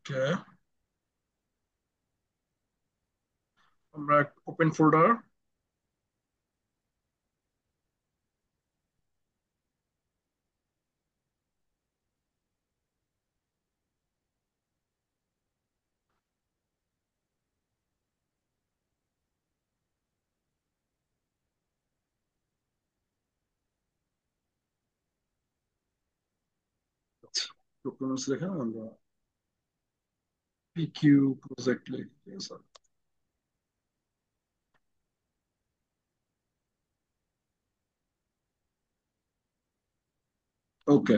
ওকে, আমরা open folder. Documents দেখে আমরা পিকিউ প্রজেক্ট লিখি, ঠিক আছে। ওকে,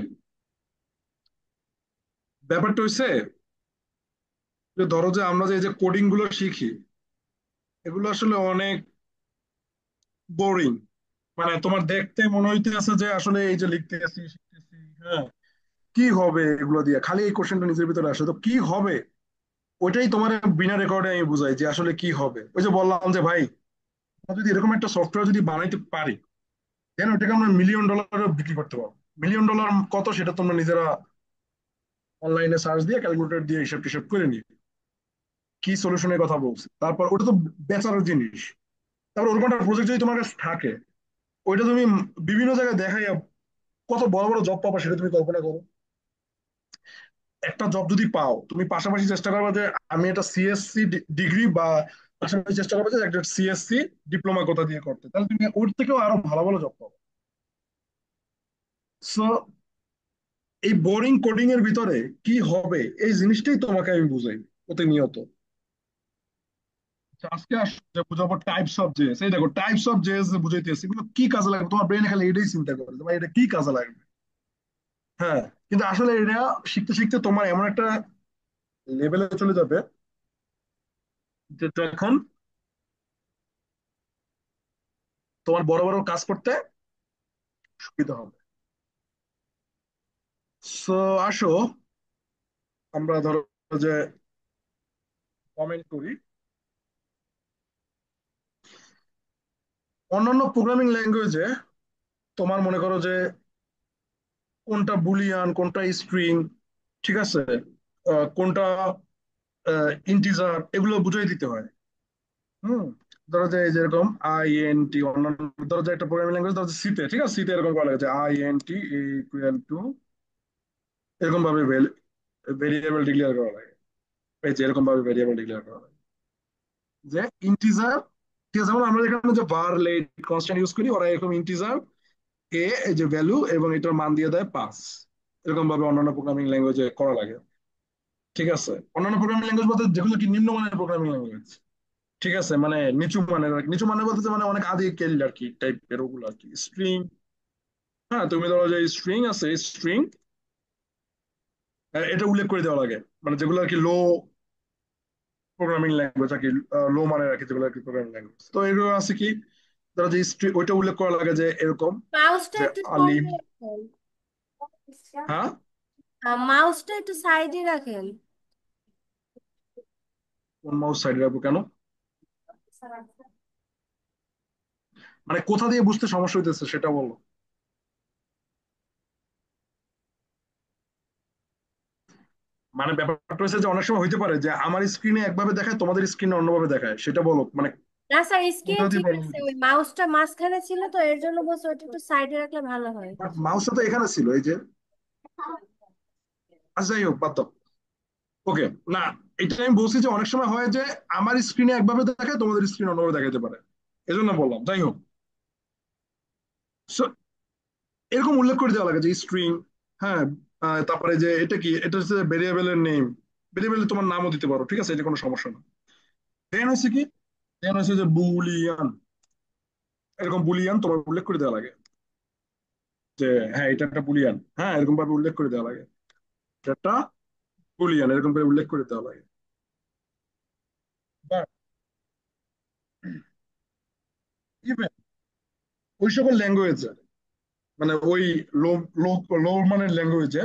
ব্যাপারটা হচ্ছে যে ধরো যে আমরা যে এই যে কোডিং গুলো শিখি, এগুলো আসলে অনেক বোরিং। মানে তোমার দেখতে মনে হইতেছে যে আসলে এই যে লিখতেছি শিখতেছি, হ্যাঁ, কি হবে এগুলো দিয়ে, খালি এই কোশ্চেনটা নিজের ভিতরে আসে, তো কি হবে ওইটাই তোমার বিনা রেকর্ডে আমি বুঝাই যে আসলে কি হবে। ওই যে বললাম যে ভাই, আমরা যদি এরকম একটা সফটওয়্যার যদি বানাইতে পারি, দেন ওটাকে আমরা $1,000,000 বিক্রি করতে পারবো। $1,000,000 কত সেটা তোমরা নিজেরা অনলাইনে সার্চ দিয়ে ক্যালকুলেটর দিয়ে হিসাব টিসাব করে নিয়ে কি সলিউশনের কথা বলছে, তারপর ওটা তো বেচার জিনিস। তারপর ওরকম একটা প্রজেক্ট যদি তোমার কাছে থাকে, ওইটা তুমি বিভিন্ন জায়গায় দেখাই কত বড় বড় জব পাবা সেটা তুমি কল্পনা করো। একটা জব যদি পাও, তুমি পাশাপাশি চেষ্টা করবে যে আমি একটা সিএসসি ডিগ্রি বা পাশাপাশি চেষ্টা করবে যে একটা সিএসসি ডিপ্লোমা কোথা দিয়ে করতে, তাহলে তুমি ওর থেকেও আরো ভালো ভালো জব পাবে। সো এই বোরিং কোডিং এর ভিতরে কি হবে এই জিনিসটাই তোমাকে আমি বুঝাই প্রতিনিয়ত। আজকে আসলে বুঝাবো টাইপস অফ জেএস। এই দেখো টাইপস অফ জেএস বুঝাইতেছি, এগুলো কি কাজে লাগবে, তোমার ব্রেনে খালি এটাই চিন্তা করে যে ভাই এটা কি কাজে লাগবে। হ্যাঁ, কিন্তু আসলে এটা শিখতে শিখতে তোমার এমন একটা লেভেলে চলে যাবে যে তখন তোমার বড় বড় কাজ করতে সুবিধা হবে। সো আসো আমরা ধরো যে কমেন্ট করি। অন্যান্য প্রোগ্রামিং ল্যাঙ্গুয়েজে তোমার মনে করো যে কোনটা বুলিয়ান কোনটা স্ট্রিং, ঠিক আছে, কোনটা ইন্টিজার, এগুলো বুঝিয়ে দিতে হয়। হুম, ধরো যে এই যেরকম আইএনটি, অন্যান্য ধরো যে একটা প্রোগ্রামিং ল্যাঙ্গুয়েজ ধরো সিতে, ঠিক আছে, সিতে এরকম করা লাগে আইএনটি ইকুয়াল টু, এরকম ভাবে ভেরিয়েবল ডিক্লেয়ার করা লাগে। এই যে এরকম ভাবে ভেরিয়েবল ডিক্লেয়ার করা লাগে যে ইন্টিজার, ঠিক আছে, যেমন আমরা এখানে যে var লেট কনস্ট্যান্ট ইউজ করি, ওরা এরকম ইন্টিজার এ, এই যে ভ্যালু এবং এটার মান দিয়ে দেয় পাস। এরকম ভাবে অন্যান্য প্রোগ্রামিং ল্যাঙ্গুয়েজে করা লাগে। ঠিক আছে, অন্যান্য প্রোগ্রামিং ল্যাঙ্গুয়েজ বলতে যেগুলো কি নিম্নমানের প্রোগ্রামিং ল্যাঙ্গুয়েজ, ঠিক আছে, মানে নিচু মানের বলতে যে মানে অনেক আদি কেল আর কি টাইপের ওগুলো আর কি, স্ট্রিং। হ্যাঁ, তুমি ধরো যে স্ট্রিং আছে, স্ট্রিং এটা উল্লেখ করে দেওয়া লাগে, মানে যেগুলো আর কি লো প্রোগ্রামিং ল্যাঙ্গুয়েজ আর কি, লো মানের আর কি, যেগুলো আর কি প্রোগ্রামিং ল্যাঙ্গুয়েজ, তো এগুলো আছে কি, ধরো যে ওইটা উল্লেখ করা লাগে যে এরকম মাউসটা যে একটু আলিম। সাইডে রাখেন। হ্যাঁ, মাউসটা একটু সাইডে রাখেন। কোন মাউস সাইডে রাখবো কেন, মানে কোথা দিয়ে বুঝতে সমস্যা হইতেছে সেটা বলো। মানে ব্যাপারটা হচ্ছে যে অনেক সময় হইতে পারে যে আমার স্ক্রিনে একভাবে দেখায় তোমাদের স্ক্রিনে অন্যভাবে দেখায়, সেটা বলো মানে না স্যার, স্ক্রিন কোথা দিয়ে ঠিক প্রবলেম আছে, হইতেছে। ওই মাউসটা মাঝখানে ছিল তো এর জন্য বলছি ওটা একটু সাইডে রাখলে ভালো হয়। বাট মাউসটা তো এখানে ছিল এই যে। আচ্ছা যাই হোক, বাদ দাও। ওকে, না, এটা আমি বলছি যে অনেক সময় হয় যে আমার স্ক্রিনে একভাবে দেখায় তোমাদের স্ক্রিনে অন্যভাবে দেখাতে পারে, এজন্য বললাম। যাই হোক, so এরকম উল্লেখ করে দেওয়া লাগে যে স্ট্রিং। হ্যাঁ, তারপরে যে এটা কি, এটা হচ্ছে ভেরিয়েবলের নেম, ভেরিয়েবলে তোমার নামও দিতে পারো, ঠিক আছে, এটা কোনো সমস্যা না। দেন হচ্ছে কি, দেন হচ্ছে যে বুলিয়ান, এরকম বুলিয়ান তোমার উল্লেখ করে দেওয়া লাগে যে হ্যাঁ এটা একটা বুলিয়ান, হ্যাঁ এরকম ভাবে উল্লেখ করে দেওয়া লাগে এটা একটা বুলিয়ান, এরকম করে উল্লেখ করে দেওয়া লাগে। বাট ইভেন ওই সকল ল্যাঙ্গুয়েজে, মানে ওই লো লো লো মানের ল্যাঙ্গুয়েজে,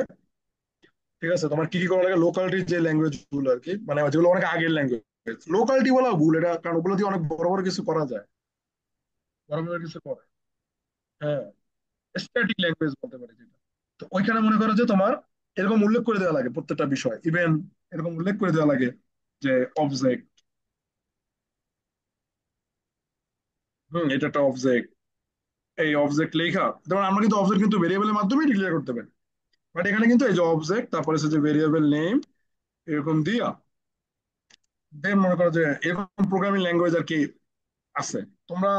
ঠিক আছে, তোমার কি কি করা লাগে, লোকালিটি যে ল্যাঙ্গুয়েজ গুলো আর কি, মানে যেগুলো অনেক আগের ল্যাঙ্গুয়েজ, লোকালিটি বলা ভুল এটা, কারণ ওগুলো দিয়ে অনেক বড় বড় কিছু করা যায়, বড় বড় কিছু করে। হ্যাঁ, স্ট্যাটিক ল্যাঙ্গুয়েজ বলতে পারি যেটা। তো ওইখানে মনে করো যে তোমার এরকম উল্লেখ করে দেওয়া লাগে প্রত্যেকটা বিষয়, ইভেন এরকম উল্লেখ করে দেওয়া লাগে যে অবজেক্ট, এটা একটা অবজেক্ট, এই অবজেক্ট লেখা। যেমন আমরা কিন্তু অবজেক্ট কিন্তু ভেরিয়েবলের মাধ্যমে ডিক্লেয়ার করতে পারি, বাট এখানে কিন্তু এই যে অবজেক্ট তারপরে হচ্ছে যে ভেরিয়েবল নেম এরকম দিয়া দেন মনে করো যে এরকম প্রোগ্রামিং ল্যাঙ্গুয়েজ আর কি আছে। তোমরা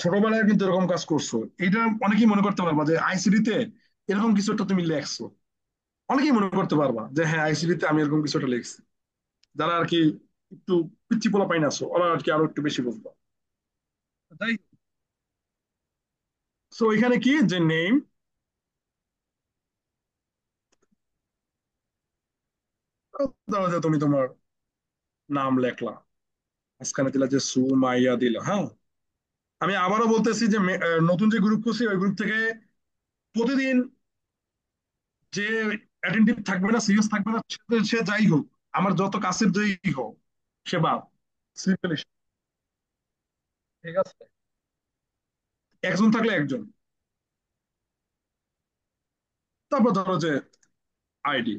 ছোটবেলায় কিন্তু এরকম কাজ করছো। এটা অনেকেই মনে করতে পারবা যে আইসিডি তে এরকম কিছু একটা তুমি লেখছো, অনেকেই মনে করতে পারবা যে হ্যাঁ আইসিডি তে আমি এরকম কিছু একটা লিখছি। যারা আর কি একটু পিচ্ছি পোলা পাইন আছো ওরা আর কি আরো একটু বেশি বুঝবা। তাই সো এখানে কি যে নেম, ধরো যে তুমি তোমার নাম লেখলা, মাঝখানে দিলা যে সুমাইয়া দিলা, হ্যাঁ। আমি আবারও বলতেছি যে নতুন যে গ্রুপ করছি ওই গ্রুপ থেকে প্রতিদিন যে অ্যাটেন্টিভ থাকবে না, সিরিয়াস থাকবে না, সে যাই হোক, আমার যত কাছের যেই হোক, সে বাদ, সিম্পল। ঠিক আছে, একজন থাকলে একজন। তারপর ধরো যে আইডি,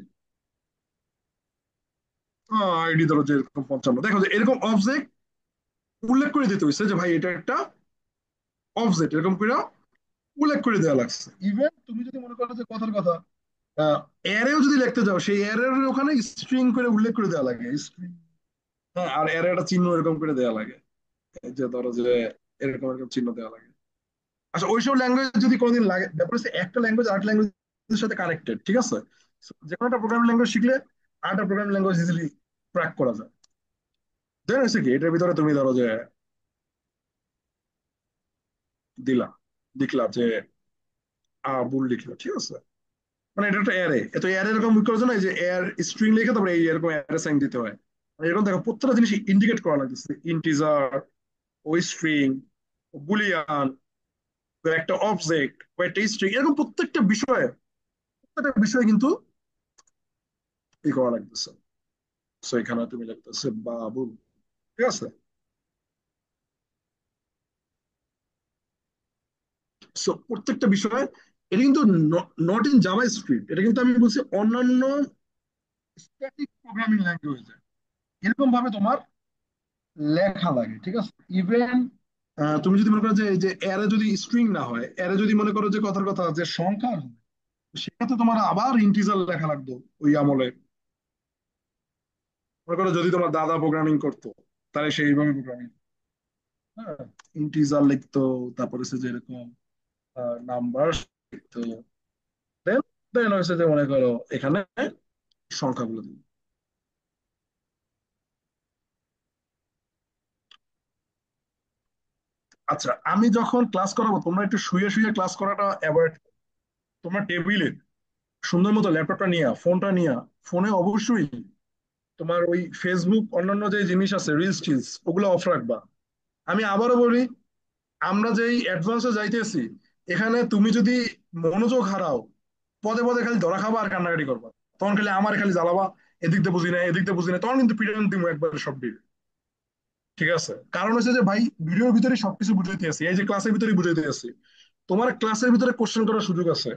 আইডি ধরো যে এরকম 55, দেখো যে এরকম অবজেক্ট উল্লেখ করে দিতে হয়েছে যে ভাই এটা একটা অবজেক্ট, এরকম করে উল্লেখ করে দেওয়া লাগছে। ইভেন তুমি যদি মনে করো যে কথার কথা অ্যারেও যদি লিখতে যাও, সেই অ্যারের ওখানে স্ট্রিং করে উল্লেখ করে দেওয়া লাগে, স্ট্রিং। হ্যাঁ, আর অ্যারে একটা চিহ্ন এরকম করে দেওয়া লাগে, এই যে ধরো যে এরকম এরকম চিহ্ন দেওয়া লাগে। আচ্ছা, ওইসব ল্যাঙ্গুয়েজ যদি কোনোদিন লাগে, ব্যাপার হচ্ছে একটা ল্যাঙ্গুয়েজ আরেকটা ল্যাঙ্গুয়েজের সাথে কানেক্টেড, ঠিক আছে। So, যে কোনো একটা প্রোগ্রামিং ল্যাঙ্গুয়েজ শিখলে আরেকটা প্রোগ্রামিং ল্যাঙ্গুয়েজ ইজিলি ক্র্যাক করা যায়। দেন হচ্ছে কি এটার ভিতরে তুমি ধরো যে দিলা, লিখলা যে বুল লিখলো, ঠিক আছে। মানে এটা একটা অ্যারে, এত অ্যারে এরকম করার জন্য এই যে এর স্ট্রিং লিখে তারপরে এই এরকম অ্যারে সাইন দিতে হয়। মানে এরকম দেখো প্রত্যেকটা জিনিস ইন্ডিকেট করা লাগতেছে, ইন্টিজার, ও স্ট্রিং, বুলিয়ান, একটা অবজেক্ট, একটা স্ট্রিং, এরকম প্রত্যেকটা বিষয়ে কিন্তু ই করা লাগতেছে। সো এখানে তুমি লিখতেছে বাবুল, ঠিক আছে। সো প্রত্যেকটা বিষয়ে এটা কিন্তু নট ইন জাভা স্ক্রিপ্ট, এটা কিন্তু আমি বলছি অন্যান্য স্ট্যাটিক প্রোগ্রামিং ল্যাঙ্গুয়েজে এরকম ভাবে তোমার লেখা লাগে, ঠিক আছে। ইভেন তুমি যদি মনে করো যে এই যে এরে যদি স্ট্রিং না হয়, এরে যদি মনে করো যে কথার কথা যে সংখ্যা হয়, সেক্ষেত্রে তোমার আবার ইন্টিজার লেখা লাগতো ওই আমলে। মনে করো যদি তোমার দাদা প্রোগ্রামিং করতো তাহলে সেইভাবে প্রোগ্রামিং, হ্যাঁ, ইন্টিজার লিখতো, তারপরে হচ্ছে যে এরকম নাম্বার লিখতো, দেন দেন হচ্ছে যে মনে করো এখানে সংখ্যাগুলো দিই। আচ্ছা, আমি যখন ক্লাস করাবো তোমরা একটু শুয়ে শুয়ে ক্লাস করাটা অ্যাভয়েড। তোমরা টেবিলে সুন্দর মতো ল্যাপটপটা নিয়ে ফোনটা নিয়ে, ফোনে অবশ্যই তোমার ওই ফেসবুক অন্যান্য যে জিনিস আছে রিলস টিলস ওগুলো অফ রাখবা। আমি আবারও বলি, আমরা যেই অ্যাডভান্সে যাইতেছি, এখানে তুমি যদি মনোযোগ হারাও, পদে পদে খালি ধরা খাবা আর কান্নাকাটি করবা, তখন খালি আমার খালি জ্বালাবা, এদিক দিয়ে বুঝি না এদিক দিয়ে বুঝি না, তখন কিন্তু পিটান দিব একবার সব দিকে। ঠিক আছে, কারণ হচ্ছে যে ভাই ভিডিওর ভিতরে সবকিছু বুঝাইতে আছি, এই যে ক্লাসের ভিতরে বুঝাইতে আছি। তোমার ক্লাসের ভিতরে কোশ্চেন করার সুযোগ আছে,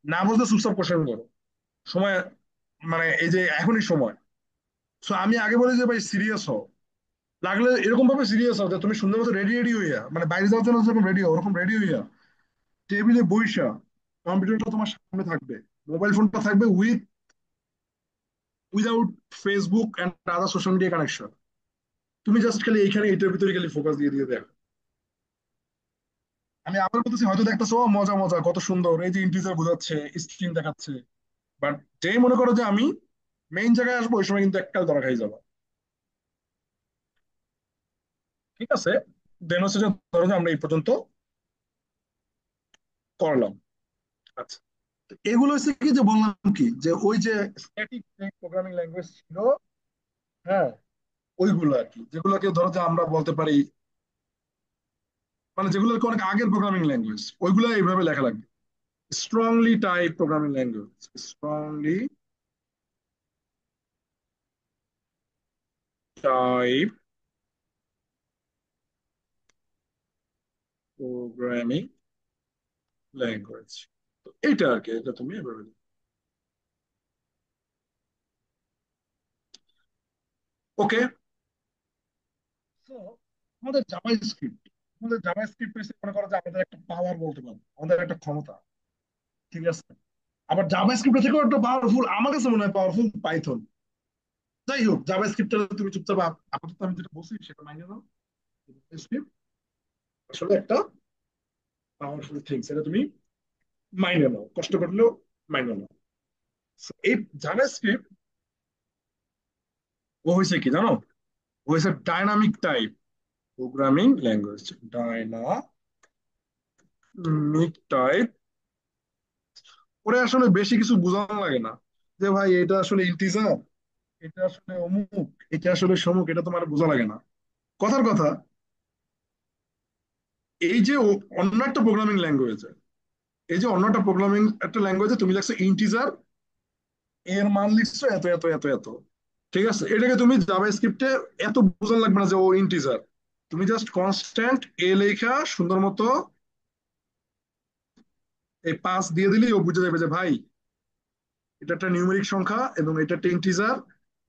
না বুঝলে চুপচাপ কোশ্চেন করো, সময় মানে এই যে এখনই সময়। সো আমি আগে বলি যে ভাই সিরিয়াস হও, লাগলে এরকম ভাবে সিরিয়াস হও যে তুমি সুন্দর মতো রেডি রেডি হইয়া, মানে বাইরে যাওয়ার জন্য যেরকম রেডি হও ওরকম রেডি হইয়া টেবিলে বইসা, কম্পিউটারটা তোমার সামনে থাকবে, মোবাইল ফোনটা থাকবে without Facebook and other social media connection. তুমি জাস্ট খালি এইখানে এটার ভিতরে খালি ফোকাস দিয়ে দিয়ে দেখো। আমি আবার বলতেছি, হয়তো দেখতেছো ও মজা মজা কত সুন্দর, এই যে ইন্টিজার বোঝাচ্ছে, স্ট্রিং দেখাচ্ছে, বাট যেই মনে করো যে আমি মেইন জায়গায় আসবো ওই সময় কিন্তু এককাল ধরা খাই যাবো। ঠিক আছে, দেন হচ্ছে যে ধরো যে আমরা এই পর্যন্ত করলাম। আচ্ছা, তো এগুলো হচ্ছে কি যে বললাম কি যে ওই যে স্ট্যাটিক প্রোগ্রামিং ল্যাঙ্গুয়েজ ছিল, হ্যাঁ, ওইগুলো আর কি যেগুলোকে ধরো যে আমরা বলতে পারি, মানে যেগুলোকে অনেক আগের প্রোগ্রামিং ল্যাঙ্গুয়েজ ওইগুলো এইভাবে লেখা লাগবে, strongly type programming language, strongly type programming language. তো এইটা আর কি, এটা তুমি এভাবে ওকে। তো আমাদের জাভা স্ক্রিপ্ট, আমাদের জাভা স্ক্রিপ্ট মনে করো যে আমাদের একটা পাওয়ার বলতে পারো, আমাদের একটা ক্ষমতা। ঠিক আছে। আবার জাভা স্ক্রিপ্ট থেকেও একটা পাওয়ারফুল, আমার কাছে মনে হয় পাওয়ারফুল পাইথন। যাই হোক, জাভা স্ক্রিপ্টটা তুমি চুপচাপ আপাতত আমি যেটা বলছি সেটা মাইনে নাও। স্ক্রিপ্ট আসলে একটা পাওয়ারফুল থিংস, এটা তুমি মাইনে নাও, কষ্ট করলেও মাইনে নাও। So, এই জাভা স্ক্রিপ্ট ও হয়েছে কি জানো, ও হয়েছে dynamic type programming language. Dynamic type, ওরে আসলে বেশি কিছু বোঝানো লাগে না যে ভাই এটা আসলে ইন্টিজার, এটা আসলে অমুক, এটা আসলে সমুক, এটা তোমার বোঝা লাগে না। কথার কথা, এই যে অন্য একটা প্রোগ্রামিং ল্যাঙ্গুয়েজ, এই যে অন্য একটা প্রোগ্রামিং একটা ল্যাঙ্গুয়েজে তুমি লিখছো ইন্টিজার, এর মান লিখছো এত এত এত এত, ঠিক আছে, এটাকে তুমি জাভা স্ক্রিপ্টে এত বোঝানো লাগবে না যে ও ইন্টিজার। তুমি জাস্ট কনস্ট্যান্ট এ লেখা সুন্দর মতো এই পাস দিয়ে দিলেই ও বুঝে যাবে যে ভাই এটা একটা নিউমেরিক সংখ্যা এবং এটা একটা ইন্টিজার।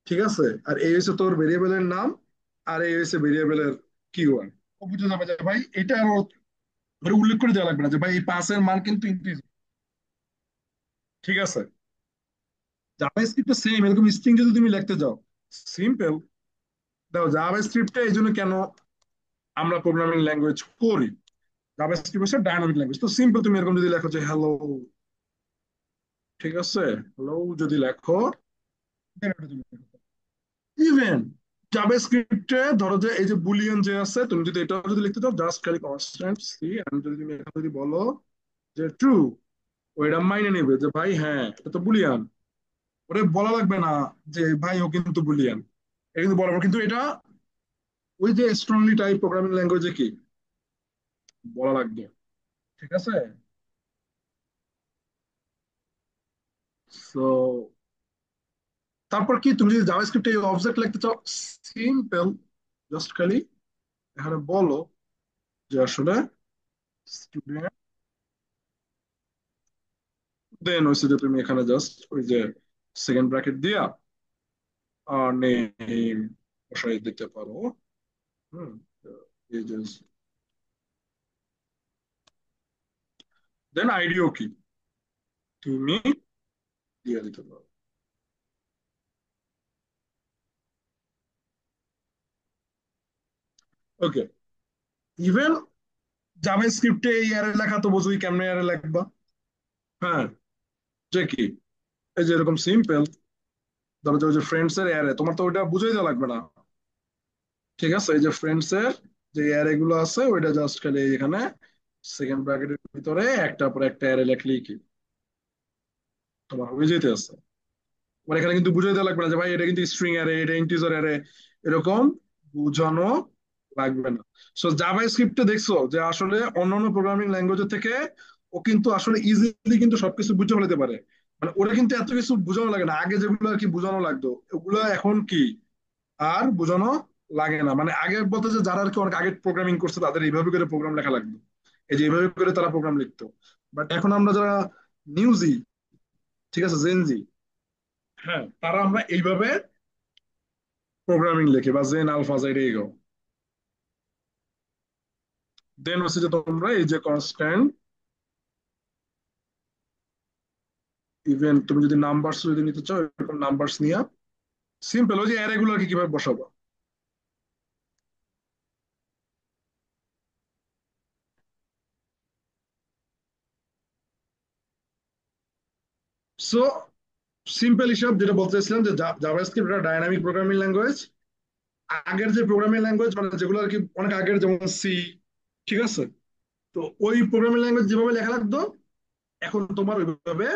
ঠিক আছে, আর এই হচ্ছে তোর ভেরিয়েবলের নাম, আর এই হচ্ছে ভেরিয়েবলের কিওয়ার্ড। ও বুঝে যাবে যে ভাই এটা আর ওর উল্লেখ করে দেওয়া লাগবে না যে ভাই এই পাসের মান কিন্তু ইন্টিজার। ঠিক আছে। জাভা স্ক্রিপ্টে সেম এরকম স্ট্রিং যদি তুমি লিখতে যাও, সিম্পল। দেখো জাভা স্ক্রিপ্টে এই জন্য কেন আমরা প্রোগ্রামিং ল্যাঙ্গুয়েজ করি, জাভা স্ক্রিপ্ট হচ্ছে ডায়নামিক ল্যাঙ্গুয়েজ। তো সিম্পল তুমি এরকম যদি লেখো যে হ্যালো, ঠিক আছে, হ্যালো যদি লেখো, ইভেন জাভাস্ক্রিপ্টে ধরো যে এই যে বুলিয়ন যে আছে, তুমি যদি এটা যদি লিখতে চাও জাস্ট খালি কনস্ট্যান্ট সি, আমি যদি তুমি এখানে যদি বলো যে ট্রু, ওইটা মাইনে নেবে যে ভাই হ্যাঁ এটা তো বুলিয়ান। ওরে বলা লাগবে না যে ভাই ও কিন্তু বুলিয়ান, এটা কিন্তু বলা কিন্তু এটা ওই যে স্ট্রংলি টাইপ প্রোগ্রামিং ল্যাঙ্গুয়েজে কি বলা লাগবে। ঠিক আছে। সো তারপর কি তুমি যদি জাভাস্ক্রিপ্টে এই অবজেক্ট লিখতে চাও, সিম্পল, জাস্ট খালি এখানে বলো যে আসলে স্টুডেন্ট, দেন হচ্ছে যে তুমি এখানে জাস্ট ওই যে সেকেন্ড ব্র্যাকেট দিয়া নেম বসাই দিতে পারো। হুম, দেন আইডিও কি তুমি দিয়ে দিতে পারো। ওকে। ইভেন জাভা স্ক্রিপ্টে এই অ্যারে লেখা তো বোঝোই কেমনে অ্যারে লিখবা। হ্যাঁ, যে কি এই যে এরকম সিম্পল, ধরো যে ওই যে ফ্রেন্ডস এর অ্যারে, তোমার তো ওইটা বুঝাই দেওয়া লাগবে না। ঠিক আছে, এই যে ফ্রেন্ডস এর যে অ্যারে গুলো আছে ওইটা জাস্ট খালি এখানে সেকেন্ড ব্র্যাকেটের ভিতরে একটা পর একটা অ্যারে লিখলেই কি তোমার হয়ে যেতে আছে। মানে এখানে কিন্তু বুঝাই দেওয়া লাগবে না যে ভাই এটা কিন্তু স্ট্রিং অ্যারে, এটা ইন্টিজার অ্যারে, এরকম বুঝানো লাগবে না। সো জাভা স্ক্রিপ্টে দেখছো যে আসলে অন্যান্য প্রোগ্রামিং ল্যাঙ্গুয়েজের থেকে ও কিন্তু আসলে ইজিলি কিন্তু সবকিছু বুঝে ফেলতে পারে। মানে ওরা কিন্তু এত কিছু বোঝানো লাগে না, আগে যেগুলো আর কি বোঝানো লাগতো ওগুলো এখন কি আর বোঝানো লাগে না। মানে আগে বলতে যে যারা আর কি অনেক আগে প্রোগ্রামিং করছে তাদের এইভাবে করে প্রোগ্রাম লেখা লাগতো, এই যে এইভাবে করে তারা প্রোগ্রাম লিখতো। বাট এখন আমরা যারা নিউজি, ঠিক আছে, জেনজি, হ্যাঁ তারা আমরা এইভাবে প্রোগ্রামিং লিখি বা জেন আলফা জেড এগো। দেন হচ্ছে যে তোমরা এই যে কনস্ট্যান্ট, ইভেন তুমি যদি নাম্বারস যদি নিতে চাও এরকম নাম্বারস নিয়ে সিম্পল ওই যে অ্যারে গুলো আর কি কিভাবে বসাবো। সো সিম্পল হিসাব যেটা বলতে চাইছিলাম যে জাভাস্ক্রিপ্ট একটা ডাইনামিক প্রোগ্রামিং ল্যাঙ্গুয়েজ। আগের যে প্রোগ্রামিং ল্যাঙ্গুয়েজ মানে যেগুলো আর কি অনেক আগের, যেমন সি, ঠিক আছে, তো ওই প্রোগ্রামিং ল্যাঙ্গুয়েজ যেভাবে লেখা লাগতো এখন তোমার ওইভাবে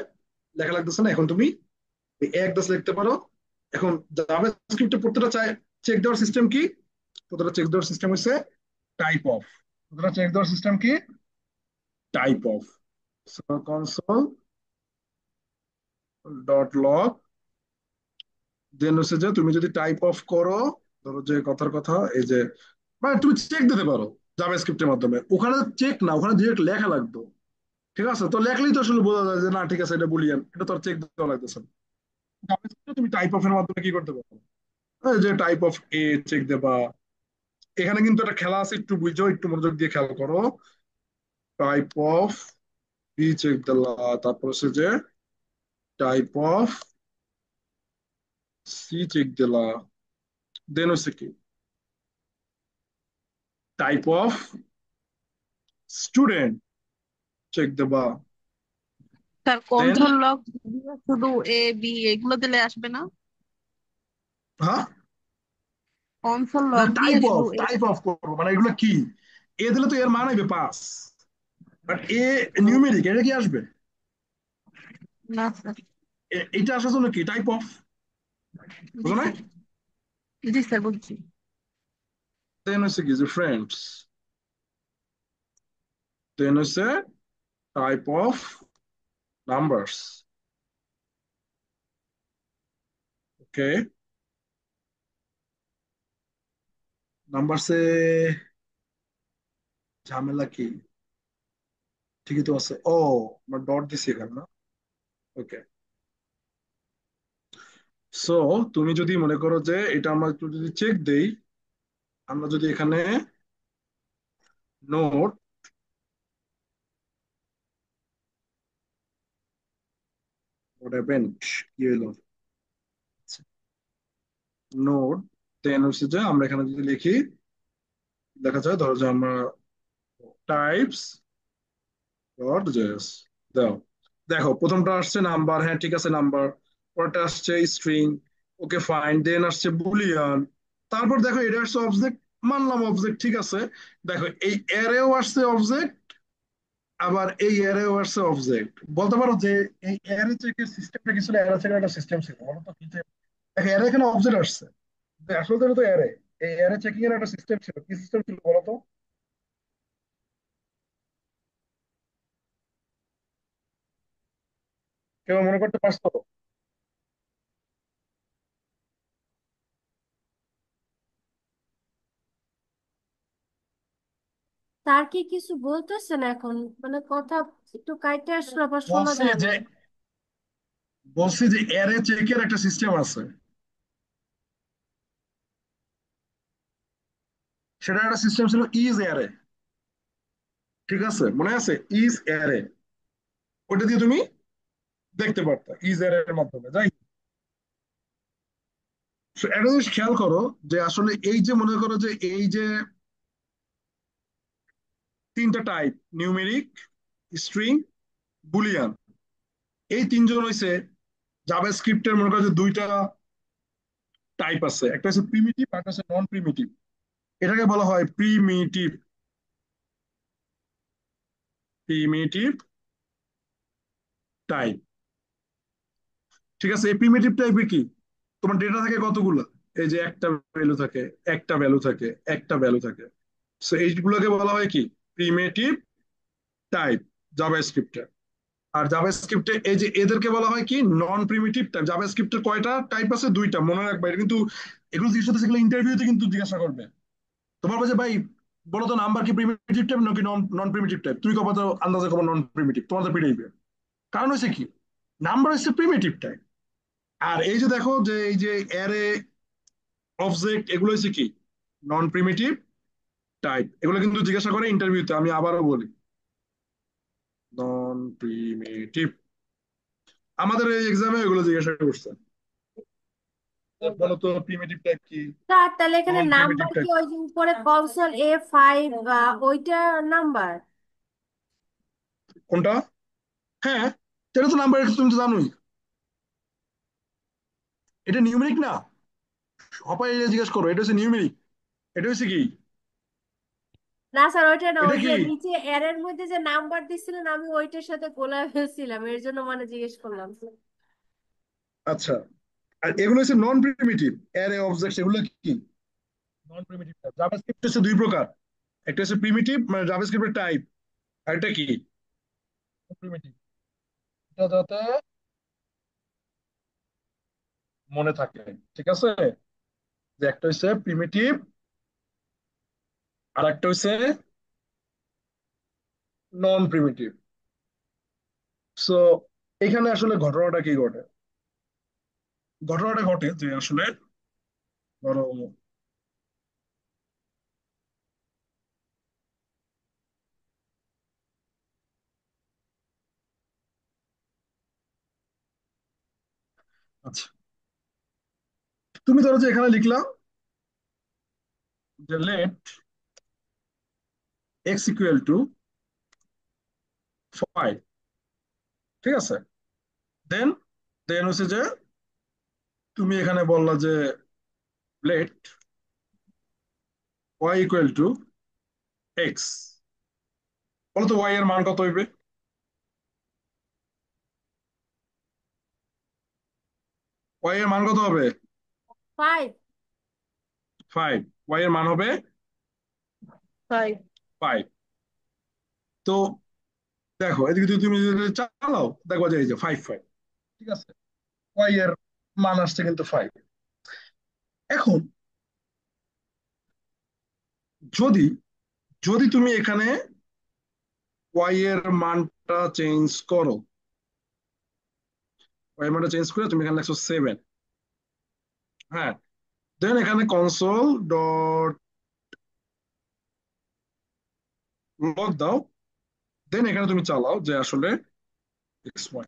লেখা লাগতেছে না। এখন তুমি এক দাস লিখতে পারো। এখন জাভাস্ক্রিপ্টে প্রত্যেকটা চেক দেওয়ার সিস্টেম কি, প্রত্যেকটা চেক দেওয়ার সিস্টেম হচ্ছে টাইপ অফ, প্রত্যেকটা চেক দেওয়ার সিস্টেম কি type of. Console dot log, then হচ্ছে যে তুমি যদি টাইপ অফ করো, ধরো যে কথার কথা এই যে মানে তুমি চেক দিতে পারো জাভাস্ক্রিপ্টের মাধ্যমে, ওখানে চেক না, ওখানে ডিরেক্ট লেখা লাগতো। ঠিক আছে, তো লেখলেই তো আসলে বোঝা যায় যে না ঠিক আছে এটা বুলিয়ান, এটা তো আর চেক দেওয়া লাগতেছে না। জাভাস্ক্রিপ্টে তুমি টাইপ অফ এর মাধ্যমে কি করতে পারো, এই যে টাইপ অফ এ চেক দেবা। এখানে কিন্তু একটা খেলা আছে, একটু বুঝো, একটু মনোযোগ দিয়ে খেয়াল করো। টাইপ অফ বি চেক দিলা, তারপর হচ্ছে যে টাইপ অফ সি চেক দিলা, দেন হচ্ছে কি টাইপ অফ স্টুডেন্ট চেক দেবা। স্যার দেন কনসোল লগ শুধু এ বি এগুলো দিলে আসবে না? হ্যাঁ, কনসোল লগ দিয়ে টাইপ শুধু অফ এ। টাইপ অফ করবো মানে এগুলো কি, এ দিলে তো এর মান হবে পাস, বাট এ নিউমেরিক, এটা কি আসবে? না স্যার। এটা আসার জন্য কি টাইপ অফ, জি বুঝো না? স্যার। জি স্যার বুঝছি। দেন হচ্ছে কি যে ফ্রেন্ডস, দেন হচ্ছে টাইপ অফ নাম্বারস। ওকে, নাম্বারসে ঝামেলা কি? ঠিকই তো আছে। ও, আমরা ডট দিছি এখানে না। ওকে, সো তুমি যদি মনে করো যে এটা আমরা একটু যদি চেক দেই, আমরা যদি এখানে নোট, নোট ইভেন্ট কি হলো, নোট, দেন হচ্ছে যে আমরা এখানে যদি লিখি, দেখা যায় ধরো যে আমরা টাইপস ডট জেএস দাও। দেখো প্রথমটা আসছে নাম্বার, হ্যাঁ ঠিক আছে নাম্বার। পরটা আসছে স্ট্রিং, ওকে ফাইন। দেন আসছে বুলিয়ান। তারপর দেখো এটা আসছে অবজেক্ট, মানলাম অবজেক্ট, ঠিক আছে। দেখো এই অ্যারেও আসছে অবজেক্ট, আবার এই অ্যারেও আসছে অবজেক্ট। বলতে পারো যে এই অ্যারে চেকের সিস্টেমটা কি ছিল, অ্যারে চেকের একটা সিস্টেম ছিল বলো তো কি যে, দেখো অ্যারে এখানে অবজেক্ট আসছে, কিন্তু আসলে তো এটা তো অ্যারে। এই অ্যারে চেকিং এর একটা সিস্টেম ছিল, কি সিস্টেম ছিল বলো তো? কেউ মনে করতে পারছো? তার কি কিছু বলতেছেন এখন? মানে কথা একটু কাইটে আসলো, আবার শোনা বলছি যায় না। যে, বলছি যে অ্যারে চেকের একটা সিস্টেম আছে, সেটা একটা সিস্টেম ছিল ইজ অ্যারে, ঠিক আছে, মনে আছে ইজ অ্যারে? ওটা দিয়ে তুমি দেখতে পারতা ইজ অ্যারে এর মাধ্যমে, যাই। So, একটা জিনিস খেয়াল করো, যে আসলে এই যে মনে করো যে এই যে তিনটা টাইপ, নিউমেরিক, স্ট্রিং, বুলিয়ান, এই তিনজন হইছে জাভাস্ক্রিপ্টের মনে করো যে দুইটা টাইপ আছে, একটা হচ্ছে প্রিমিটিভ আর একটা হচ্ছে নন প্রিমিটিভ। এটাকে বলা হয় প্রিমিটিভ, প্রিমিটিভ টাইপ, ঠিক আছে। এই প্রিমিটিভ টাইপে কি তোমার ডেটা থাকে কতগুলো, এই যে একটা ভ্যালু থাকে, একটা ভ্যালু থাকে, একটা ভ্যালু থাকে। সো এইগুলোকে বলা হয় কি প্রিমিটিভ টাইপ জাভাস্ক্রিপ্টে। আর জাভাস্ক্রিপ্টে এই যে এদেরকে বলা হয় কি নন প্রিমিটিভ টাইপ। জাভাস্ক্রিপ্টের কয়টা টাইপ আছে? দুইটা, মনে রাখবা। এটা কিন্তু এগুলো জিজ্ঞেস করতে সেগুলো ইন্টারভিউতে কিন্তু জিজ্ঞাসা করবে। তোমার কাছে ভাই বলো তো নাম্বার কি প্রিমিটিভ টাইপ নাকি নন নন প্রিমিটিভ টাইপ, তুমি কবে তো আন্দাজে কবে নন প্রিমিটিভ, তোমার তো পিটাইবে। কারণ হচ্ছে কি, নাম্বার হচ্ছে প্রিমিটিভ টাইপ। আর এই যে দেখো যে এই যে অ্যারে, অবজেক্ট, এগুলো হচ্ছে কি নন প্রিমিটিভ টাইপ। এগুলো কিন্তু জিজ্ঞাসা করে ইন্টারভিউতে, আমি আবারও বলি নন প্রিমিটিভ। আমাদের এই এক্সামে এগুলো জিজ্ঞাসা করছে, বলো তো প্রিমিটিভ টাইপ কি, স্যার তাহলে এখানে নন প্রিমিটিভ নাম্বার কি টাইপ ওই যে উপরে কনসোল A5 বা ওইটা নাম্বার? কোনটা? হ্যাঁ, এটা তো নাম্বার, তুমি তো জানোই এটা নিউমেরিক না। সবাই এটা জিজ্ঞেস করো, এটা হচ্ছে নিউমেরিক। এটা হচ্ছে কি, না স্যার ওইটা না, এটা ওই যে কি, নিচে এর মধ্যে যে নাম্বার দিছিলেন আমি ওইটার সাথে গোলায় ফেলছিলাম, এর জন্য মানে জিজ্ঞেস করলাম। আচ্ছা। আর এগুলো হচ্ছে নন প্রিমিটিভ অ্যারে অবজেক্ট, এগুলো কি নন প্রিমিটিভ টাইপ। জাভাস্ক্রিপ্ট হচ্ছে দুই প্রকার, একটা হচ্ছে প্রিমিটিভ মানে জাভাস্ক্রিপ্টের টাইপ, আর একটা কি প্রিমিটিভ। এটা যাতে মনে থাকে, ঠিক আছে, যে একটা হচ্ছে প্রিমিটিভ আর একটা হচ্ছে নন প্রিমিটিভ। সো এখানে আসলে ঘটনাটা কি ঘটে, ঘটনাটা ঘটে যে আসলে ধরো আচ্ছা, তুমি ধরো যে এখানে লিখলাম যে লেট এক্স ইকুয়াল টু 5, ঠিক আছে। দেন দেন হচ্ছে যে তুমি এখানে বললা যে let y equal to x. বলো তো ওয়াই এর মান কত হইবে? ওয়াই এর মান কত হবে? 5। 5। ওয়াই এর মান হবে 5। 5। তো দেখো এদিকে যদি তুমি যদি চালাও দেখো যে এই যে 5 5, ঠিক আছে। ওয়াই এর মান আসছে কিন্তু 5। এখন যদি যদি তুমি এখানে ওয়াই এর মানটা চেঞ্জ করো, ওয়াই এর মানটা চেঞ্জ করে তুমি এখানে লিখছো 7, হ্যাঁ। দেন এখানে কনসোল ডট লগ দাও। দেন এখানে তুমি চালাও যে আসলে এক্স ওয়াই।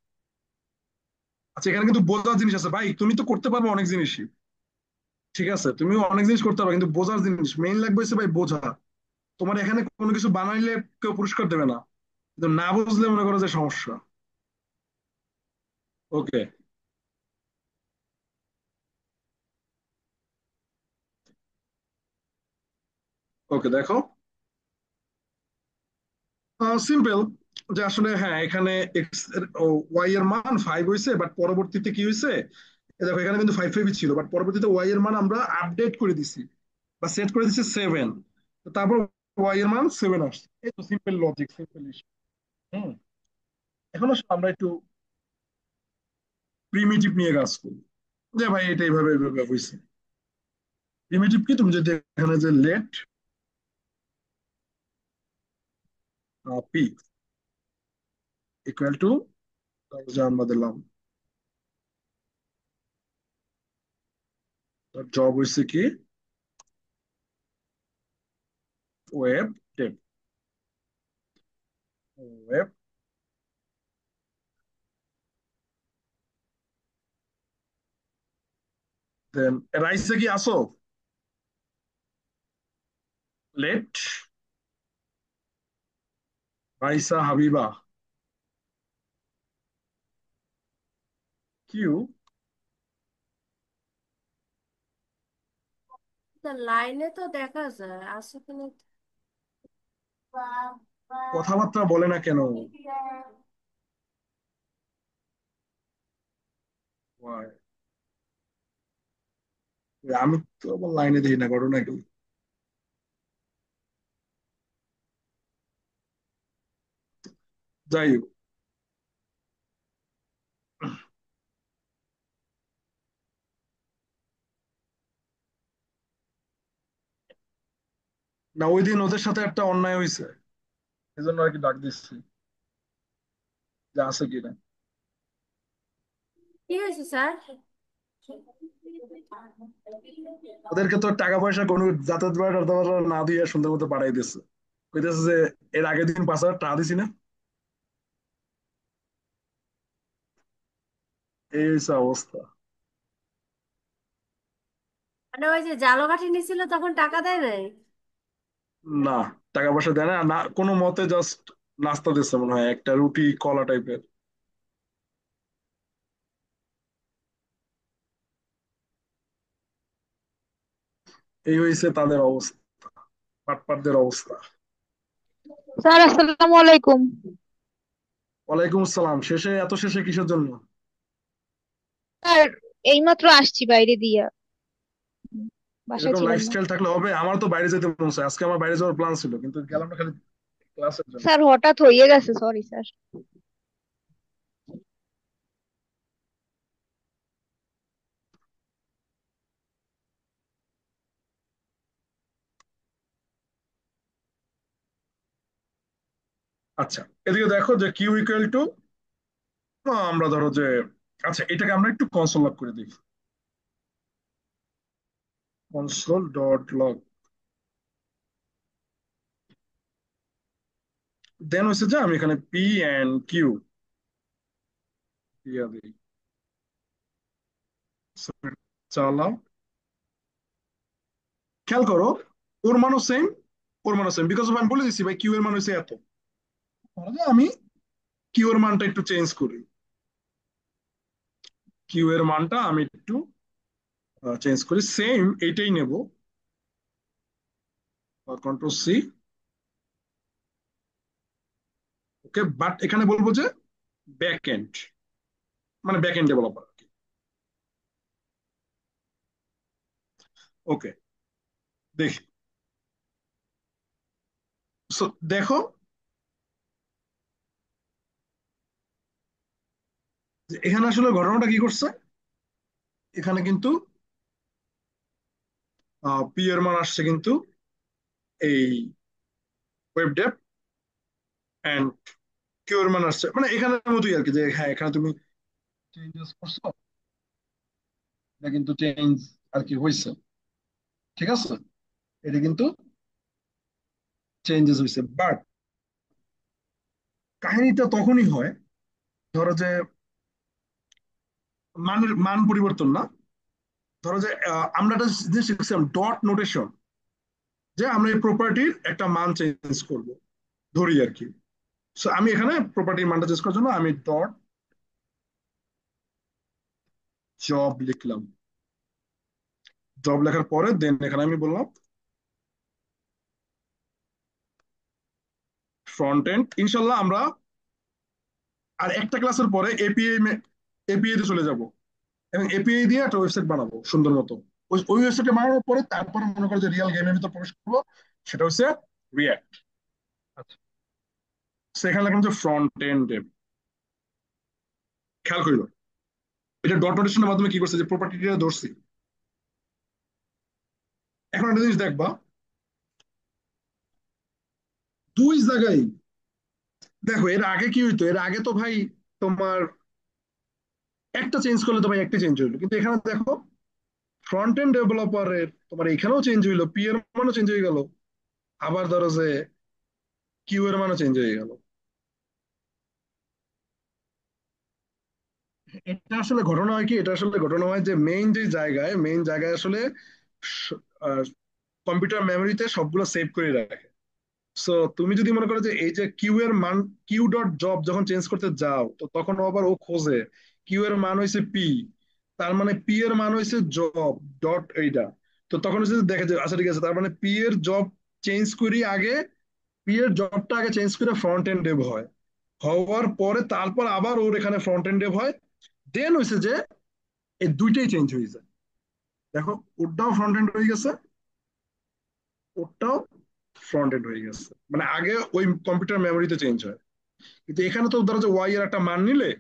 আচ্ছা, এখানে কিন্তু বোঝার জিনিস আছে ভাই, তুমি তো করতে পারবে অনেক জিনিসই, ঠিক আছে, তুমি অনেক জিনিস করতে পারবে, কিন্তু বোঝার জিনিস মেইন লাগবে হচ্ছে ভাই বোঝা। তোমার এখানে কোনো কিছু বানাইলে কেউ পুরস্কার দেবে না, কিন্তু না বুঝলে মনে করো যে সমস্যা। ওকে। ওকে দেখো, সিম্পল, যে আসলে হ্যাঁ এখানে এক্স এর ওয়াই এর মান 5 হয়েছে, বাট পরবর্তীতে কি হয়েছে, দেখো এখানে কিন্তু 5 5 ছিল, বাট পরবর্তীতে ওয়াই এর মান আমরা আপডেট করে দিছি বা সেট করে দিছি 7। তারপর ওয়াই এর মান 7 আসছে। এই তো সিম্পল লজিক, সিম্পল ইস্যু। হুম। এখন আসলে আমরা একটু প্রিমিটিভ নিয়ে কাজ করি, যে ভাই এটা এইভাবে এইভাবে হয়েছে। প্রিমিটিভ কি, তুমি যদি এখানে যে লেট পি ইকুয়াল টু, যে আমরা দিলাম জব হয়েছে কি ওয়েব ডেভ, ওয়েব। দেন রাইসে কি আসো, লেট রাইসা হাবিবা কিউ। লাইনে তো দেখা যায় আছে কিনা। কথাবার্তা বলে না কেন? Why? আমি তো আবার লাইনে দিই না, ঘটনা কি? যাই হোক, না ওই দিন ওদের সাথে একটা অন্যায় হয়েছে, এই জন্য আর কি ডাক দিচ্ছি, যে আছে কিনা। কি হয়েছে স্যার? ওদেরকে তো টাকা পয়সা কোনো যাতায়াত ভাড়া টাতায়াত ভাড়া না দিয়ে সুন্দর মতো পাঠাই দিচ্ছে, কইতেছে যে এর আগের দিন 5,000 টাকা দিছি না। এই হচ্ছে অবস্থা। মানে ওই যে জাল কাঠি নিছিল তখন টাকা দেয় নাই? না, টাকা পয়সা দেয় না, না কোনো মতে জাস্ট নাস্তা দিচ্ছে মনে হয়, একটা রুটি কলা টাইপের। এই হয়েছে তাদের অবস্থা, পাটপাটদের অবস্থা। স্যার আসসালামু আলাইকুম। ওয়ালাইকুম আসসালাম। শেষে এত শেষে কিসের জন্য? স্যার এইমাত্র আসছি বাইরে দিয়া, বাসায় এরকম ছিলাম না। লাইফস্টাইল থাকলে হবে? আমার তো বাইরে যেতে মন চায়, আজকে আমার বাইরে যাওয়ার প্ল্যান ছিল, কিন্তু গেলাম না খালি ক্লাসের জন্য। স্যার হঠাৎ হয়ে গেছে, সরি স্যার। আচ্ছা, এদিকে দেখো যে কিউ ইকুয়াল টু, আমরা ধরো যে, আচ্ছা এটাকে আমরা একটু কনসোল করে দিই। কনসোল ডট লগ, দেন হচ্ছে যে আমি এখানে পি এন্ড কিউ দিয়ে দিই। So, চালাও, খেয়াল করো ওর মানও সেম, ওর মানও সেম, বিকজ আমি বলে দিচ্ছি ভাই কিউ এর মান হচ্ছে এত। ধরো যে আমি কিউ এর মানটা একটু চেঞ্জ করি, কিউ এর মানটা আমি একটু চেঞ্জ করি, সেম এইটাই নেব, কন্ট্রোল সি, ওকে, বাট এখানে বলবো যে ব্যাক এন্ড, মানে ব্যাক এন্ড ডেভেলপার। ওকে, দেখি। So, দেখো যে এখানে আসলে ঘটনাটা কি করছে, এখানে কিন্তু পি এর মান আসছে কিন্তু এই ওয়েব ডেভ, এন্ড কিউ এর মান আসছে মানে এখানের মতোই আর কি, যে হ্যাঁ এখানে তুমি চেঞ্জেস করছো, এটা কিন্তু চেঞ্জ আর কি হয়েছে, ঠিক আছে, এটা কিন্তু চেঞ্জেস হয়েছে, বাট কাহিনীটা তখনই হয়, ধরো যে মানের মান পরিবর্তন না, ধরো যে আমরা একটা জিনিস শিখছিলাম ডট নোটেশন, যে আমরা এই প্রপার্টির একটা মান চেঞ্জ করব, ধরি আর কি। সো আমি এখানে প্রপার্টির মানটা চেঞ্জ করার জন্য আমি ডট জব লিখলাম, জব লেখার পরে দেন এখানে আমি বললাম ফ্রন্ট এন্ড, ইনশাল্লাহ আমরা আর একটা ক্লাসের পরে এপিআই, এপিআই তে চলে যাব, এবং এপিআই দিয়ে একটা ওয়েবসাইট বানাবো সুন্দর মতো। ওই ওয়েবসাইটে বানানোর পরে তারপরে মনে করো যে রিয়েল গেমের ভিতর প্রবেশ করবো, সেটা হচ্ছে রিয়াক্ট। আচ্ছা, সেখানে লিখলাম যে ফ্রন্ট এন্ড, খেয়াল করিল এটা ডট নোটেশনের মাধ্যমে কি করছে যে প্রপার্টিটা ধরছি। এখন একটা জিনিস দেখবা, দুই জায়গায়, দেখো এর আগে কি হইতো, এর আগে তো ভাই তোমার একটা চেঞ্জ করলে তো ভাই একটা চেঞ্জ হইলো, কিন্তু এখানে দেখো ফ্রন্ট এন্ড ডেভেলপারের তোমার এখানেও চেঞ্জ হইলো, পি এর মানও চেঞ্জ হয়ে গেল, আবার ধরো যে কিউ এর মানও চেঞ্জ হয়ে গেল। এটা আসলে ঘটনা হয় কি, এটা আসলে ঘটনা হয় যে মেইন জায়গায় আসলে কম্পিউটার মেমোরিতে সবগুলো সেভ করে রাখে। সো তুমি যদি মনে করো যে এই যে কিউ এর মান, কিউ ডট জব যখন চেঞ্জ করতে যাও তো তখন আবার ও খোঁজে কিউ এর মান হয়েছে পি, তার মানে পি এর মান হয়েছে জব ডট এইটা, তো তখন হচ্ছে যে দেখে যে আচ্ছা ঠিক আছে, তার মানে পি এর জব চেঞ্জ করি আগে, পি এর জবটা আগে চেঞ্জ করে ফ্রন্ট এন্ড ডেভ হয়, হওয়ার পরে তারপর আবার ওর এখানে ফ্রন্ট এন্ড ডেভ হয়, দেন হয়েছে যে এই দুইটাই চেঞ্জ হয়ে যায়। দেখো ওটাও ফ্রন্ট এন্ড হয়ে গেছে, ওটাও ফ্রন্ট এন্ড হয়ে গেছে, মানে আগে ওই কম্পিউটার মেমোরিতে চেঞ্জ হয়, কিন্তু এখানে তো ধরো যে ওয়াই এর একটা মান নিলে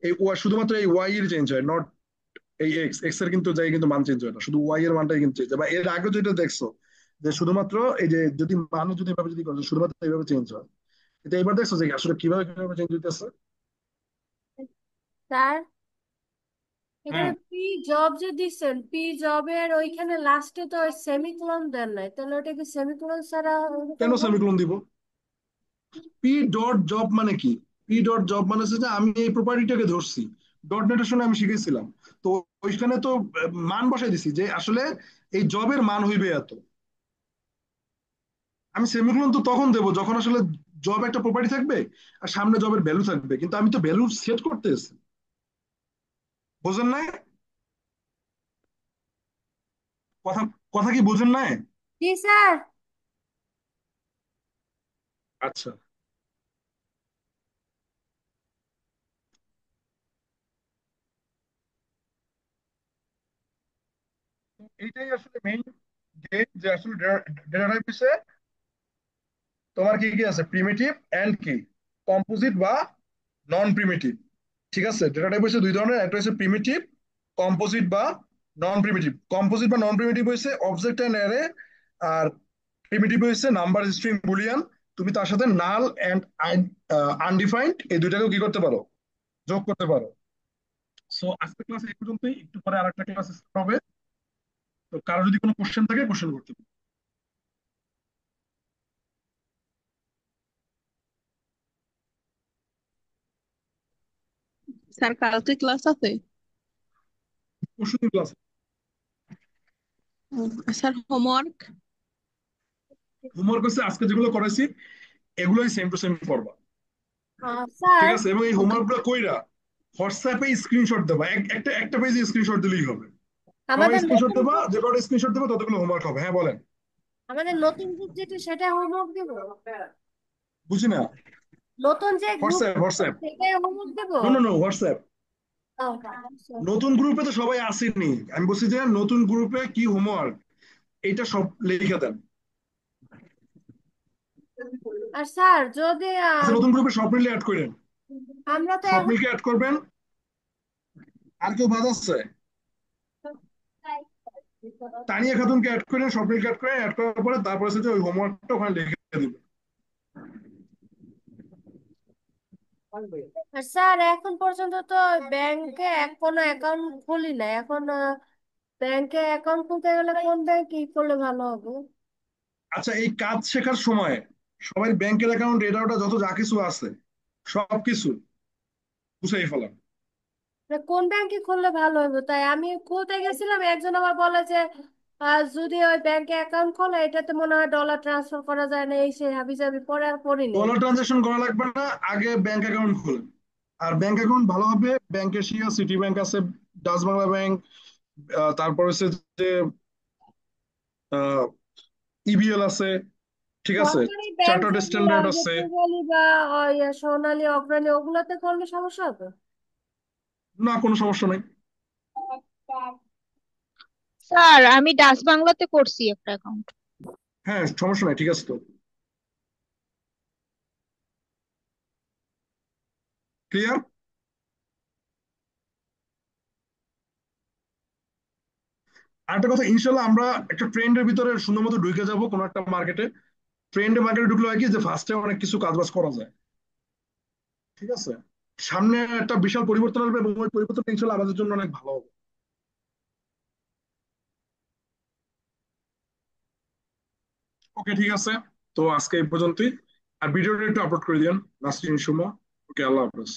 এই ওয়াই শুধুমাত্র এই ওয়াই এর চেঞ্জ হয়, নট এই এক্স, এক্স এর কিন্তু যাই কিন্তু মান চেঞ্জ হয় না, শুধু ওয়াই এর মানটাই কিন্তু চেঞ্জ হয়। বা এর আগে যেটা দেখছো যে শুধুমাত্র এই যে যদি মান যদি এভাবে যদি করো শুধুমাত্র এইভাবে চেঞ্জ হয়, কিন্তু এবার দেখছো যে আসলে কিভাবে কিভাবে চেঞ্জ হইতেছে। স্যার, হুম, এখানে পি জব যে দিচ্ছেন, পি জবের ওইখানে লাস্টে তো সেমিকোলন দেন নাই, তাহলে ওটা কি সেমিকোলন ছাড়া ওরকম কেন হয়? সেমিকোলন দিব? পি ডট জব মানে কি, পি ডট জব মানে হচ্ছে যে আমি এই প্রপার্টিটাকে ধরছি, ডট নেটের সময় আমি শিখেছিলাম, তো ওইখানে তো মান বসাই দিছি যে আসলে এই জবের মান হইবে এত। আমি সেমিকোলন তো তখন দেবো যখন আসলে জব একটা প্রপার্টি থাকবে আর সামনে জবের ভ্যালু থাকবে, কিন্তু আমি তো ভ্যালু সেট করতেছি, বোঝেন নাই কথা, কথা কি বোঝেন নাই? জি স্যার। আচ্ছা, তো এইটাই আসলে মেইন গেট, যে আসলে ডেটা টাইপে তোমার কি কি আছে, প্রিমিটিভ এন্ড কি কম্পোজিট বা নন প্রিমিটিভ, ঠিক আছে, ডেটা টাইপ হচ্ছে দুই ধরনের, একটা হচ্ছে প্রিমিটিভ কম্পোজিট বা নন প্রিমিটিভ। কম্পোজিট বা নন প্রিমিটিভ হচ্ছে অবজেক্ট এন্ড অ্যারে, আর প্রিমিটিভ হচ্ছে নাম্বার স্ট্রিং বুলিয়ান, তুমি তার সাথে নাল এন্ড আনডিফাইন্ড এই দুইটাকেও কি করতে পারো, যোগ করতে পারো। সো আজকের ক্লাস এই পর্যন্তই, একটু পরে আরেকটা ক্লাস স্টার্ট হবে। তো কারো যদি কোনো কোশ্চেন থাকে কোশ্চেন করতে পারো। স্যার কালকে ক্লাস আছে? পরশুদিন ক্লাস। Sir homework? হোমওয়ার্ক হচ্ছে আজকে যেগুলো করাইছি এগুলোই সেম টু সেম করবা। ঠিক স্যার আছে, এবং এই ওকে। হোমওয়ার্ক গুলো কইরা হোয়াটসঅ্যাপে স্ক্রিনশট দেবা, একটা একটা পেজে স্ক্রিনশট দিলেই হবে। কবে আমাদের স্ক্রিনশট নতুন দেবা, গ্রুপ, যে কটা স্ক্রিনশট দেবা ততগুলো হোমওয়ার্ক হবে। হ্যাঁ বলেন। আমাদের নতুন গ্রুপ যেটা সেটা হোমওয়ার্ক দেবো? বুঝি না। নতুন যে গ্রুপ হোয়াটসঅ্যাপ হোয়াটসঅ্যাপ। সেটাই হোমওয়ার্ক দেবো? No no no, WhatsApp. নতুন গ্রুপে তো সবাই আসেনি, আমি বলছি যে নতুন গ্রুপে কি হোমওয়ার্ক এটা সব লিখে দেন। আর স্যার যদি আচ্ছা, নতুন গ্রুপে সব মিলে অ্যাড করেন। আমরা তো সব এখন মিলকে অ্যাড করবেন। আর কেউ বাদ আছে? তানিয়া খাতুনকে অ্যাড করেন, সব মিলকে অ্যাড করেন, অ্যাড করার পরে তারপরে হচ্ছে যে ওই হোমওয়ার্কটা ওখানে লিখে দিবেন। আর স্যার এখন পর্যন্ত তো ব্যাংকে কোনো অ্যাকাউন্ট খুলি না এখন। ব্যাংকে অ্যাকাউন্ট খুলতে গেলে কোন ব্যাংক কি করলে ভালো হবে? আচ্ছা, এই কাজ শেখার সময় সবাই ব্যাংকের অ্যাকাউন্ট এটা ওটা যত যা কিছু আছে সবকিছু গুছাই ফেলাম। মানে কোন ব্যাংকে খুললে ভালো হবে? তাই আমি খুলতে গেছিলাম, একজন আমার বলে যে যদি ওই ব্যাংকে অ্যাকাউন্ট খোলে এটাতে মনে হয় ডলার ট্রান্সফার করা যায় না, এই সেই হাবিজাবি পরে আর করি নাই। ডলার ট্রানজাকশন করা লাগবে না, আগে ব্যাংক অ্যাকাউন্ট খুলুন। আর ব্যাংক অ্যাকাউন্ট ভালো হবে ব্যাংক এশিয়া, সিটি ব্যাংক আছে, ডাচ বাংলা ব্যাংক, তারপর হচ্ছে যে ইবিএল আছে, ঠিক আছে, সরকারি ব্যাংক চার্টার্ড যেগুলো স্ট্যান্ডার্ড ওই যে আছে। পূবালী বা ওই সোনালী অগ্রণী ওগুলোতে করলে সমস্যা হবে? না, কোনো সমস্যা নাই। স্যার আমি ডাচ বাংলাতে করছি একটা অ্যাকাউন্ট। হ্যাঁ, সমস্যা নাই, ঠিক আছে তো। ক্লিয়ার। আরেকটা কথা, ইনশাল্লাহ আমরা একটা ট্রেন্ডের ভিতরে সুন্দর মতো ঢুকে যাবো কোনো একটা মার্কেটে। ট্রেন্ডে মার্কেটে ঢুকলে হয় কি যে ফার্স্টে অনেক কিছু কাজ বাজ করা যায়। ঠিক আছে, সামনে একটা বিশাল পরিবর্তন আসবে এবং ওই পরিবর্তন ইনশাল্লাহ আমাদের জন্য অনেক ভালো হবে। ওকে, ঠিক আছে। তো আজকে এই পর্যন্তই। আর ভিডিওটা একটু আপলোড করে দিন নাসরিন সুমা। ওকে, আল্লাহ হাফেজ।